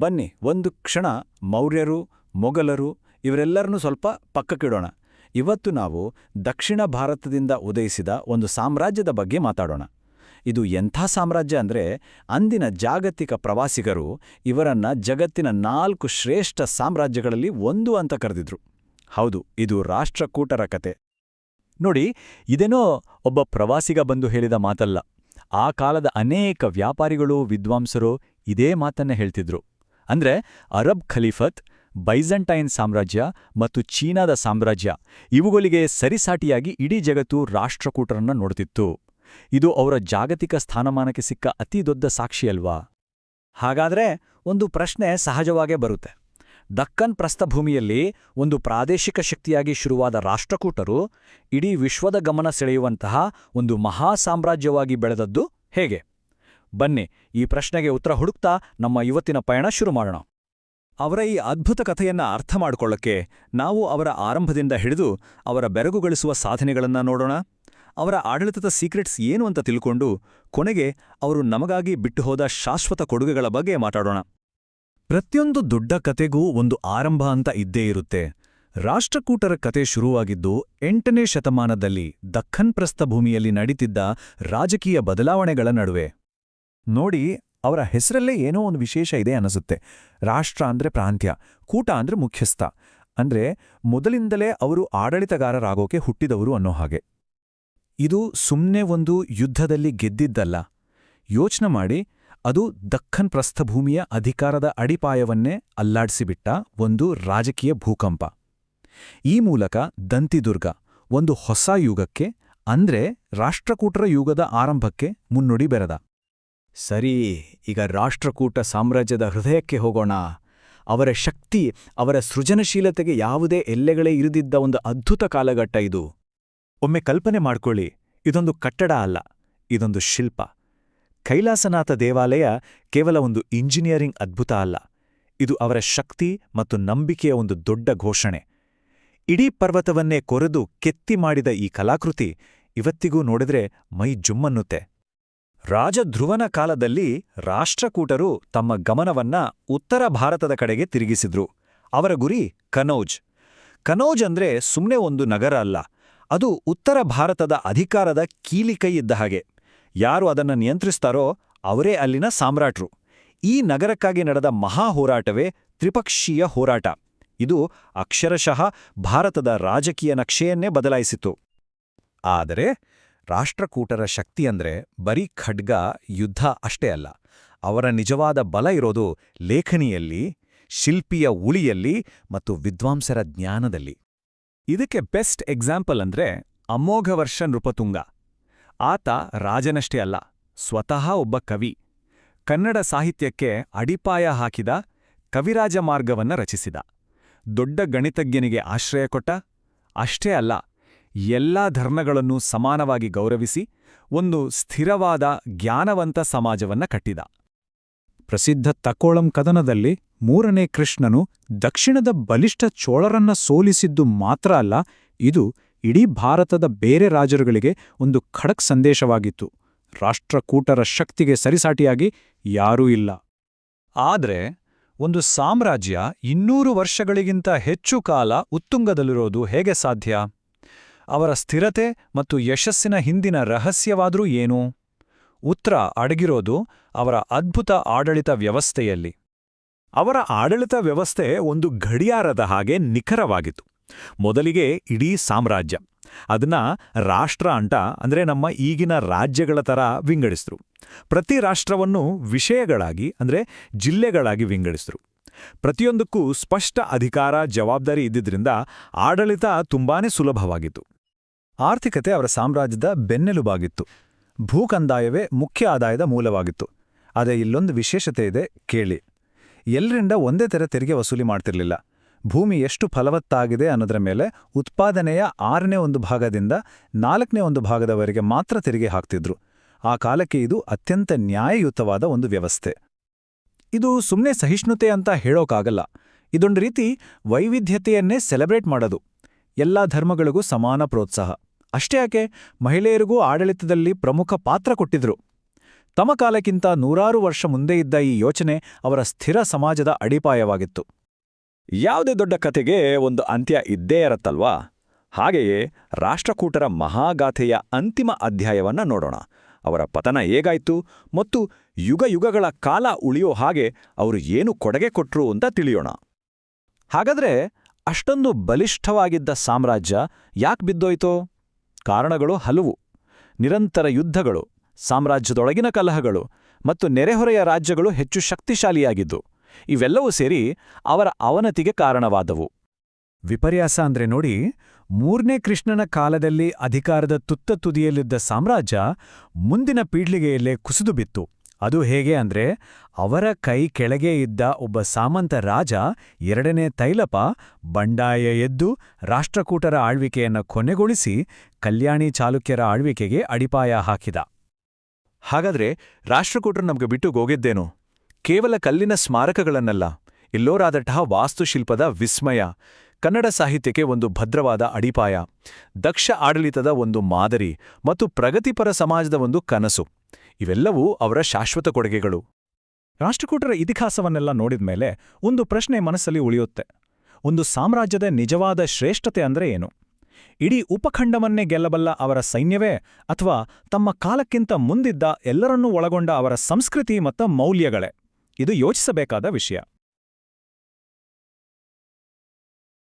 ಬನ್ನಿ ಒಂದು ಕ್ಷಣ ಮೌರ್ಯರು, ಮೊಘಲರು ಇವರೆಲ್ಲರನ್ನೂ ಸ್ವಲ್ಪ ಪಕ್ಕಕ್ಕಿಡೋಣ. ಇವತ್ತು ನಾವು ದಕ್ಷಿಣ ಭಾರತದಿಂದ ಉದಯಿಸಿದ ಒಂದು ಸಾಮ್ರಾಜ್ಯದ ಬಗ್ಗೆ ಮಾತಾಡೋಣ. ಇದು ಎಂಥ ಸಾಮ್ರಾಜ್ಯ ಅಂದರೆ, ಅಂದಿನ ಜಾಗತಿಕ ಪ್ರವಾಸಿಗರು ಇವರನ್ನ ಜಗತ್ತಿನ 4 ಶ್ರೇಷ್ಠ ಸಾಮ್ರಾಜ್ಯಗಳಲ್ಲಿ ಒಂದು ಅಂತ ಕರೆದಿದ್ರು. ಹೌದು, ಇದು ರಾಷ್ಟ್ರಕೂಟರ ಕತೆ. ನೋಡಿ, ಇದೇನೋ ಒಬ್ಬ ಪ್ರವಾಸಿಗ ಬಂದು ಹೇಳಿದ ಮಾತಲ್ಲ. ಆ ಕಾಲದ ಅನೇಕ ವ್ಯಾಪಾರಿಗಳು, ವಿದ್ವಾಂಸರು ಇದೇ ಮಾತನ್ನೇ ಹೇಳ್ತಿದ್ರು. ಅಂದ್ರೆ ಅರಬ್ ಖಲೀಫತ್, ಬೈಜಂಟೈನ್ ಸಾಮ್ರಾಜ್ಯ ಮತ್ತು ಚೀನಾದ ಸಾಮ್ರಾಜ್ಯ ಇವುಗಳಿಗೆ ಸರಿಸಾಟಿಯಾಗಿ ಇಡೀ ಜಗತ್ತು ರಾಷ್ಟ್ರಕೂಟರನ್ನ ನೋಡ್ತಿತ್ತು. ಇದು ಅವರ ಜಾಗತಿಕ ಸ್ಥಾನಮಾನಕ್ಕೆ ಸಿಕ್ಕ ಅತಿ ದೊಡ್ಡ ಸಾಕ್ಷಿಯಲ್ವಾ? ಹಾಗಾದ್ರೆ ಒಂದು ಪ್ರಶ್ನೆ ಸಹಜವಾಗೇ ಬರುತ್ತೆ. ದಕ್ಕನ್ ಪ್ರಸ್ಥಭೂಮಿಯಲ್ಲಿ ಒಂದು ಪ್ರಾದೇಶಿಕ ಶಕ್ತಿಯಾಗಿ ಶುರುವಾದ ರಾಷ್ಟ್ರಕೂಟರು ಇಡೀ ವಿಶ್ವದ ಗಮನ ಸೆಳೆಯುವಂತಹ ಒಂದು ಮಹಾ ಸಾಮ್ರಾಜ್ಯವಾಗಿ ಬೆಳೆದದ್ದು ಹೇಗೆ? ಬನ್ನಿ, ಈ ಪ್ರಶ್ನೆಗೆ ಉತ್ತರ ಹುಡುಕ್ತಾ ನಮ್ಮ ಇವತ್ತಿನ ಪಯಣ ಶುರು ಮಾಡೋಣ. ಅವರ ಈ ಅದ್ಭುತ ಕಥೆಯನ್ನ ಅರ್ಥ ಮಾಡ್ಕೊಳ್ಳಕ್ಕೆ ನಾವು ಅವರ ಆರಂಭದಿಂದ ಹಿಡಿದು ಅವರ ಬೆರಗುಗೊಳಿಸುವ ಸಾಧನೆಗಳನ್ನ ನೋಡೋಣ. ಅವರ ಆಡಳಿತದ ಸೀಕ್ರೆಟ್ಸ್ ಏನು ಅಂತ ತಿಳ್ಕೊಂಡು ಕೊನೆಗೆ ಅವರು ನಮಗಾಗಿ ಬಿಟ್ಟುಹೋದ ಶಾಶ್ವತ ಕೊಡುಗೆಗಳ ಬಗ್ಗೆ ಮಾತಾಡೋಣ. ಪ್ರತಿಯೊಂದು ದೊಡ್ಡ ಕತೆಗೂ ಒಂದು ಆರಂಭ ಅಂತ ಇದ್ದೇ ಇರುತ್ತೆ. ರಾಷ್ಟ್ರಕೂಟರ ಕತೆ ಶುರುವಾಗಿದ್ದು 8ನೇ ಶತಮಾನದಲ್ಲಿ ದಖ್ಖನ್ ಪ್ರಸ್ಥಭೂಮಿಯಲ್ಲಿ ನಡೀತಿದ್ದ ರಾಜಕೀಯ ಬದಲಾವಣೆಗಳ ನಡುವೆ. ನೋಡಿ, ಅವರ ಹೆಸರಲ್ಲೇ ಏನೋ ಒಂದು ವಿಶೇಷ ಇದೆ ಅನಿಸುತ್ತೆ. ರಾಷ್ಟ್ರ ಅಂದ್ರೆ ಪ್ರಾಂತ್ಯ, ಕೂಟ ಅಂದ್ರೆ ಮುಖ್ಯಸ್ಥ. ಅಂದ್ರೆ ಮೊದಲಿಂದಲೇ ಅವರು ಆಡಳಿತಗಾರರಾಗೋಕೆ ಹುಟ್ಟಿದವರು ಅನ್ನೋ ಹಾಗೆ. ಇದು ಸುಮ್ನೆ ಒಂದು ಯುದ್ಧದಲ್ಲಿ ಗೆದ್ದಿದ್ದಲ್ಲ. ಯೋಚ್ನೆ ಮಾಡಿ, ಅದು ದಖ್ಖನ್ ಪ್ರಸ್ಥಭೂಮಿಯ ಅಧಿಕಾರದ ಅಡಿಪಾಯವನ್ನೇ ಅಲ್ಲಾಡಿಸಿಬಿಟ್ಟ ಒಂದು ರಾಜಕೀಯ ಭೂಕಂಪ. ಈ ಮೂಲಕ ದಂತಿದುರ್ಗ ಒಂದು ಹೊಸ ಯುಗಕ್ಕೆ, ಅಂದ್ರೆ ರಾಷ್ಟ್ರಕೂಟರ ಯುಗದ ಆರಂಭಕ್ಕೆ ಮುನ್ನುಡಿ ಬೆರೆದ. ಸರಿ, ಈಗ ರಾಷ್ಟ್ರಕೂಟ ಸಾಮ್ರಾಜ್ಯದ ಹೃದಯಕ್ಕೆ ಹೋಗೋಣ. ಅವರ ಶಕ್ತಿ, ಅವರ ಸೃಜನಶೀಲತೆಗೆ ಯಾವುದೇ ಎಲ್ಲೆಗಳೇ ಇರದಿದ್ದ ಒಂದು ಅದ್ಭುತ ಕಾಲಘಟ್ಟ ಇದು. ಒಮ್ಮೆ ಕಲ್ಪನೆ ಮಾಡ್ಕೊಳ್ಳಿ, ಇದೊಂದು ಕಟ್ಟಡ ಅಲ್ಲ, ಇದೊಂದು ಶಿಲ್ಪ. ಕೈಲಾಸನಾಥ ದೇವಾಲಯ ಕೇವಲ ಒಂದು ಇಂಜಿನಿಯರಿಂಗ್ ಅದ್ಭುತ ಅಲ್ಲ, ಇದು ಅವರ ಶಕ್ತಿ ಮತ್ತು ನಂಬಿಕೆಯ ಒಂದು ದೊಡ್ಡ ಘೋಷಣೆ. ಇಡೀ ಪರ್ವತವನ್ನೇ ಕೊರೆದು ಕೆತ್ತಿ ಮಾಡಿದ ಈ ಕಲಾಕೃತಿ ಇವತ್ತಿಗೂ ನೋಡಿದ್ರೆ ಮೈ ಜುಮ್ಮನ್ನುತ್ತೆ. ರಾಜಧ್ರುವನ ಕಾಲದಲ್ಲಿ ರಾಷ್ಟ್ರಕೂಟರು ತಮ್ಮ ಗಮನವನ್ನ ಉತ್ತರ ಭಾರತದ ಕಡೆಗೆ ತಿರುಗಿಸಿದ್ರು. ಅವರ ಗುರಿ ಕನೌಜ್. ಕನೌಜ್ ಅಂದ್ರೆ ಸುಮ್ನೆ ಒಂದು ನಗರ ಅಲ್ಲ, ಅದು ಉತ್ತರ ಭಾರತದ ಅಧಿಕಾರದ ಕೀಲಿಕೈ ಇದ್ದ ಹಾಗೆ. ಯಾರು ಅದನ್ನ ನಿಯಂತ್ರಿಸ್ತಾರೋ ಅವರೇ ಅಲ್ಲಿನ ಸಾಮ್ರಾಟ್ರು. ಈ ನಗರಕ್ಕಾಗಿ ನಡೆದ ಮಹಾ ಹೋರಾಟವೇ ತ್ರಿಪಕ್ಷೀಯ ಹೋರಾಟ. ಇದು ಅಕ್ಷರಶಃ ಭಾರತದ ರಾಜಕೀಯ ನಕ್ಷೆಯನ್ನೇ ಬದಲಾಯಿಸಿತು. ಆದರೆ ರಾಷ್ಟ್ರಕೂಟರ ಶಕ್ತಿ ಅಂದ್ರೆ ಬರೀ ಖಡ್ಗ, ಯುದ್ಧ ಅಷ್ಟೇ ಅಲ್ಲ. ಅವರ ನಿಜವಾದ ಬಲ ಇರೋದು ಲೇಖನಿಯಲ್ಲಿ, ಶಿಲ್ಪಿಯ ಉಳಿಯಲ್ಲಿ ಮತ್ತು ವಿದ್ವಾಂಸರ ಜ್ಞಾನದಲ್ಲಿ. ಇದಕ್ಕೆ ಬೆಸ್ಟ್ ಎಕ್ಸಾಂಪಲ್ ಅಂದ್ರೆ ಅಮೋಘವರ್ಷ ನೃಪತುಂಗ. ಆತ ರಾಜನಷ್ಟೇ ಅಲ್ಲ, ಸ್ವತಃ ಒಬ್ಬ ಕವಿ. ಕನ್ನಡ ಸಾಹಿತ್ಯಕ್ಕೆ ಅಡಿಪಾಯ ಹಾಕಿದ, ಕವಿರಾಜ ಮಾರ್ಗವನ್ನ ರಚಿಸಿದ. ದೊಡ್ಡ ಗಣಿತಜ್ಞನಿಗೆ ಆಶ್ರಯ ಕೊಟ್ಟ. ಅಷ್ಟೇ ಅಲ್ಲ, ಎಲ್ಲಾ ಧರ್ಮಗಳನ್ನೂ ಸಮಾನವಾಗಿ ಗೌರವಿಸಿ ಒಂದು ಸ್ಥಿರವಾದ, ಜ್ಞಾನವಂತ ಸಮಾಜವನ್ನ ಕಟ್ಟಿದ. ಪ್ರಸಿದ್ಧ ತಕ್ಕೋಳಂ ಕದನದಲ್ಲಿ 3ನೇ ಕೃಷ್ಣನು ದಕ್ಷಿಣದ ಬಲಿಷ್ಠ ಚೋಳರನ್ನ ಸೋಲಿಸಿದ್ದು ಮಾತ್ರ ಅಲ್ಲ, ಇದು ಇಡೀ ಭಾರತದ ಬೇರೆ ರಾಜರುಗಳಿಗೆ ಒಂದು ಖಡಕ್ ಸಂದೇಶವಾಗಿತ್ತು. ರಾಷ್ಟ್ರಕೂಟರ ಶಕ್ತಿಗೆ ಸರಿಸಾಟಿಯಾಗಿ ಯಾರೂ ಇಲ್ಲ. ಆದ್ರೆ ಒಂದು ಸಾಮ್ರಾಜ್ಯ 200 ವರ್ಷಗಳಿಗಿಂತ ಹೆಚ್ಚು ಕಾಲ ಉತ್ತುಂಗದಲ್ಲಿರೋದು ಹೇಗೆ ಸಾಧ್ಯ? ಅವರ ಸ್ಥಿರತೆ ಮತ್ತು ಯಶಸ್ಸಿನ ಹಿಂದಿನ ರಹಸ್ಯವಾದ್ರೂ ಏನು? ಉತ್ತರ ಅಡಗಿರೋದು ಅವರ ಅದ್ಭುತ ಆಡಳಿತ ವ್ಯವಸ್ಥೆಯಲ್ಲಿ. ಅವರ ಆಡಳಿತ ವ್ಯವಸ್ಥೆ ಒಂದು ಗಡಿಯಾರದ ಹಾಗೆ ನಿಖರವಾಗಿತ್ತು. ಮೊದಲಿಗೆ ಇಡೀ ಸಾಮ್ರಾಜ್ಯ, ಅದನ್ನ ರಾಷ್ಟ್ರ ಅಂದ್ರೆ ನಮ್ಮ ಈಗಿನ ರಾಜ್ಯಗಳ ಥರ ವಿಂಗಡಿಸಿದ್ರು. ಪ್ರತಿ ರಾಷ್ಟ್ರವನ್ನು ವಿಷಯಗಳಾಗಿ ಅಂದ್ರೆ ಜಿಲ್ಲೆಗಳಾಗಿ ವಿಂಗಡಿಸಿದ್ರು. ಪ್ರತಿಯೊಂದಕ್ಕೂ ಸ್ಪಷ್ಟ ಅಧಿಕಾರ, ಜವಾಬ್ದಾರಿ ಇದ್ದಿದ್ರಿಂದ ಆಡಳಿತ ತುಂಬಾನೇ ಸುಲಭವಾಗಿತ್ತು. ಆರ್ಥಿಕತೆ ಅವರ ಸಾಮ್ರಾಜ್ಯದ ಬೆನ್ನೆಲುಬಾಗಿತ್ತು. ಭೂಕಂದಾಯವೇ ಮುಖ್ಯ ಆದಾಯದ ಮೂಲವಾಗಿತ್ತು. ಆದರೆ ಇಲ್ಲೊಂದು ವಿಶೇಷತೆ ಇದೆ, ಕೇಳಿ. ಎಲ್ಲರಿಂದ ಒಂದೇ ಥರ ತೆರಿಗೆ ವಸೂಲಿ ಮಾಡ್ತಿರ್ಲಿಲ್ಲ. ಭೂಮಿ ಎಷ್ಟು ಫಲವತ್ತಾಗಿದೆ ಅನ್ನೋದರ ಮೇಲೆ ಉತ್ಪಾದನೆಯ 6ನೇ ಒಂದು ಭಾಗದಿಂದ 4ನೇ ಒಂದು ಭಾಗದವರೆಗೆ ಮಾತ್ರ ತೆರಿಗೆ ಹಾಕ್ತಿದ್ರು. ಆ ಕಾಲಕ್ಕೆ ಇದು ಅತ್ಯಂತ ನ್ಯಾಯಯುತವಾದ ಒಂದು ವ್ಯವಸ್ಥೆ. ಇದು ಸುಮ್ಮನೆ ಸಹಿಷ್ಣುತೆ ಅಂತ ಹೇಳೋಕ್ಕಾಗಲ್ಲ. ಇದೊಂದು ರೀತಿ ವೈವಿಧ್ಯತೆಯನ್ನೇ ಸೆಲೆಬ್ರೇಟ್ ಮಾಡೋದು. ಎಲ್ಲಾ ಧರ್ಮಗಳಿಗೂ ಸಮಾನ ಪ್ರೋತ್ಸಾಹ. ಅಷ್ಟೇ ಯಾಕೆ, ಮಹಿಳೆಯರಿಗೂ ಆಡಳಿತದಲ್ಲಿ ಪ್ರಮುಖ ಪಾತ್ರ ಕೊಟ್ಟಿದ್ರು. ತಮ್ಮ ಕಾಲಕ್ಕಿಂತ ನೂರಾರು ವರ್ಷ ಮುಂದೆ ಇದ್ದ ಈ ಯೋಚನೆ ಅವರ ಸ್ಥಿರ ಸಮಾಜದ ಅಡಿಪಾಯವಾಗಿತ್ತು. ಯಾವುದೇ ದೊಡ್ಡ ಕಥೆಗೆ ಒಂದು ಅಂತ್ಯ ಇದ್ದೇ ಇರತ್ತಲ್ವಾ? ಹಾಗೆಯೇ ರಾಷ್ಟ್ರಕೂಟರ ಮಹಾಗಾಥೆಯ ಅಂತಿಮ ಅಧ್ಯಾಯವನ್ನ ನೋಡೋಣ. ಅವರ ಪತನ ಹೇಗಾಯ್ತು ಮತ್ತು ಯುಗಯುಗಗಳ ಕಾಲ ಉಳಿಯೋ ಹಾಗೆ ಅವರು ಏನು ಕೊಡುಗೆ ಕೊಟ್ರು ಅಂತ ತಿಳಿಯೋಣ. ಹಾಗಾದ್ರೆ ಅಷ್ಟೊಂದು ಬಲಿಷ್ಠವಾಗಿದ್ದ ಸಾಮ್ರಾಜ್ಯ ಯಾಕೆ ಬಿದ್ದೋಯ್ತೋ? ಕಾರಣಗಳು ಹಲವು. ನಿರಂತರ ಯುದ್ಧಗಳು, ಸಾಮ್ರಾಜ್ಯದೊಳಗಿನ ಕಲಹಗಳು ಮತ್ತು ನೆರೆಹೊರೆಯ ರಾಜ್ಯಗಳು ಹೆಚ್ಚು ಶಕ್ತಿಶಾಲಿಯಾಗಿದ್ದು, ಇವೆಲ್ಲವೂ ಸೇರಿ ಅವರ ಅವನತಿಗೆ ಕಾರಣವಾದವು. ವಿಪರ್ಯಾಸ ಅಂದ್ರೆ ನೋಡಿ, 3ನೇ ಕೃಷ್ಣನ ಕಾಲದಲ್ಲಿ ಅಧಿಕಾರದ ತುತ್ತತುದಿಯಲ್ಲಿದ್ದ ಸಾಮ್ರಾಜ್ಯ ಮುಂದಿನ ಪೀಳಿಗೆಯಲ್ಲೇ ಕುಸಿದು ಬಿತ್ತು. ಅದು ಹೇಗೆ ಅಂದ್ರೆ, ಅವರ ಕೈ ಕೆಳಗೆ ಇದ್ದ ಒಬ್ಬ ಸಾಮಂತ ರಾಜ 2ನೇ ತೈಲಪ ಬಂಡಾಯ ಎದ್ದು ರಾಷ್ಟ್ರಕೂಟರ ಆಳ್ವಿಕೆಯನ್ನು ಕೊನೆಗೊಳಿಸಿ ಕಲ್ಯಾಣಿ ಚಾಲುಕ್ಯರ ಆಳ್ವಿಕೆಗೆ ಅಡಿಪಾಯ ಹಾಕಿದ. ಹಾಗಾದ್ರೆ ರಾಷ್ಟ್ರಕೂಟರು ನಮ್ಗೆ ಬಿಟ್ಟು ಹೋಗಿದ್ದೇನು? ಕೇವಲ ಕಲ್ಲಿನ ಸ್ಮಾರಕಗಳನ್ನಲ್ಲ, ಇಲ್ಲೋರಾದಟಃ ವಾಸ್ತುಶಿಲ್ಪದ ವಿಸ್ಮಯ, ಕನ್ನಡ ಸಾಹಿತ್ಯಕ್ಕೆ ಒಂದು ಭದ್ರವಾದ ಅಡಿಪಾಯ, ದಕ್ಷ ಆಡಳಿತದ ಒಂದು ಮಾದರಿ ಮತ್ತು ಪ್ರಗತಿಪರ ಸಮಾಜದ ಒಂದು ಕನಸು. ಇವೆಲ್ಲವೂ ಅವರ ಶಾಶ್ವತ ಕೊಡುಗೆಗಳು. ರಾಷ್ಟ್ರಕೂಟರ ಇತಿಹಾಸವನ್ನೆಲ್ಲ ನೋಡಿದ್ಮೇಲೆ ಒಂದು ಪ್ರಶ್ನೆ ಮನಸ್ಸಲ್ಲಿ ಉಳಿಯುತ್ತೆ. ಒಂದು ಸಾಮ್ರಾಜ್ಯದ ನಿಜವಾದ ಶ್ರೇಷ್ಠತೆ ಅಂದ್ರೆ ಏನು? ಇಡೀ ಉಪಖಂಡವನ್ನೇ ಗೆಲ್ಲಬಲ್ಲ ಅವರ ಸೈನ್ಯವೇ, ಅಥವಾ ತಮ್ಮ ಕಾಲಕ್ಕಿಂತ ಮುಂದಿದ್ದ ಎಲ್ಲರನ್ನೂ ಒಳಗೊಂಡ ಅವರ ಸಂಸ್ಕೃತಿ ಮತ್ತು ಮೌಲ್ಯಗಳೇ? ಇದು ಯೋಚಿಸಬೇಕಾದ ವಿಷಯ.